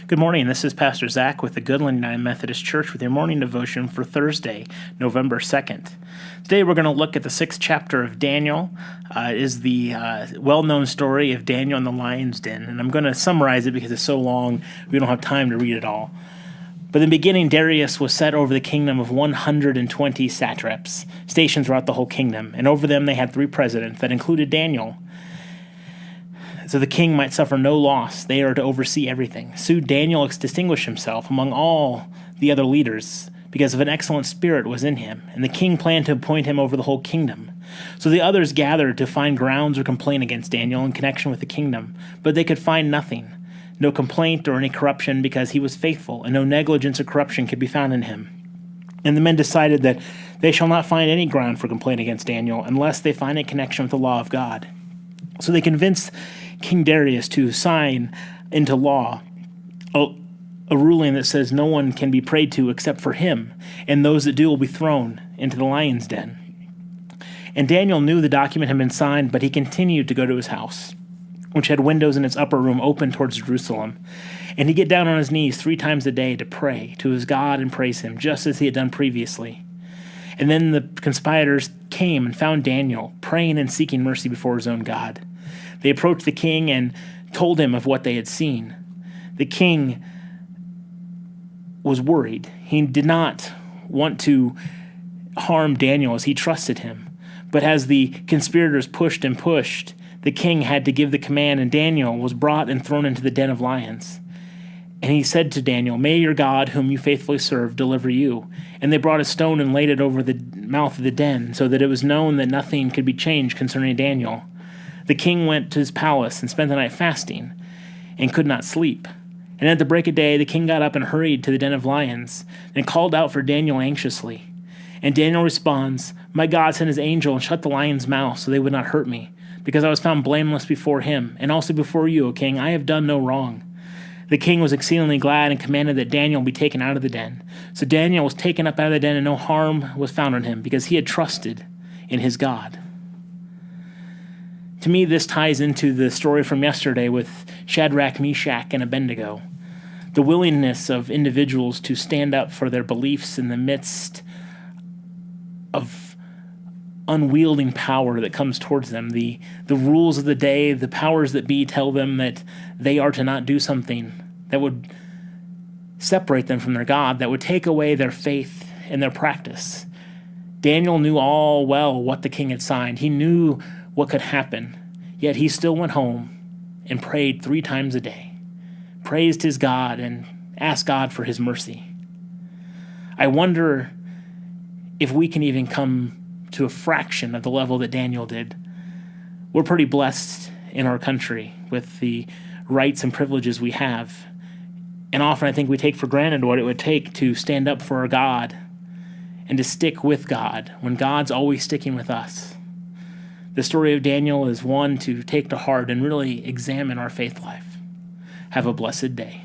Good morning. This is Pastor Zach with the Goodland United Methodist Church with your morning devotion for Thursday, November 2nd. Today we're going to look at the 6th chapter of Daniel. It is the well-known story of Daniel in the lion's den, and I'm going to summarize it because it's so long we don't have time to read it all. But in the beginning, Darius was set over the kingdom of 120 satraps, stationed throughout the whole kingdom, and over them they had 3 presidents that included Daniel. So the king might suffer no loss. They are to oversee everything. So Daniel distinguished himself among all the other leaders because of an excellent spirit was in him, and the king planned to appoint him over the whole kingdom. So the others gathered to find grounds or complaint against Daniel in connection with the kingdom, but they could find nothing, no complaint or any corruption, because he was faithful, and no negligence or corruption could be found in him. And the men decided that they shall not find any ground for complaint against Daniel unless they find a connection with the law of God. So they convinced King Darius to sign into law a ruling that says no one can be prayed to except for him, and those that do will be thrown into the lion's den. And Daniel knew the document had been signed, but he continued to go to his house, which had windows in its upper room open towards Jerusalem. And he'd get down on his knees 3 times a day to pray to his God and praise him, just as he had done previously. And then the conspirators came and found Daniel praying and seeking mercy before his own God. They approached the king and told him of what they had seen. The king was worried. He did not want to harm Daniel as he trusted him. But as the conspirators pushed and pushed, the king had to give the command, and Daniel was brought and thrown into the den of lions. And he said to Daniel, "May your God, whom you faithfully serve, deliver you." And they brought a stone and laid it over the mouth of the den, so that it was known that nothing could be changed concerning Daniel. The king went to his palace and spent the night fasting and could not sleep. And at the break of day, the king got up and hurried to the den of lions and called out for Daniel anxiously. And Daniel responds, "My God sent his angel and shut the lion's mouth so they would not hurt me, because I was found blameless before him, and also before you, O king. I have done no wrong." The king was exceedingly glad and commanded that Daniel be taken out of the den. So Daniel was taken up out of the den, and no harm was found on him, because he had trusted in his God. To me, this ties into the story from yesterday with Shadrach, Meshach, and Abednego. The willingness of individuals to stand up for their beliefs in the midst of unwielding power that comes towards them. The rules of the day, the powers that be tell them that they are to not do something that would separate them from their God, that would take away their faith and their practice. Daniel knew all well what the king had signed. He knew what could happen, yet he still went home and prayed 3 times a day, praised his God, and asked God for his mercy. I wonder if we can even come to a fraction of the level that Daniel did. We're pretty blessed in our country with the rights and privileges we have, and often I think we take for granted what it would take to stand up for our God and to stick with God when God's always sticking with us. The story of Daniel is one to take to heart and really examine our faith life. Have a blessed day.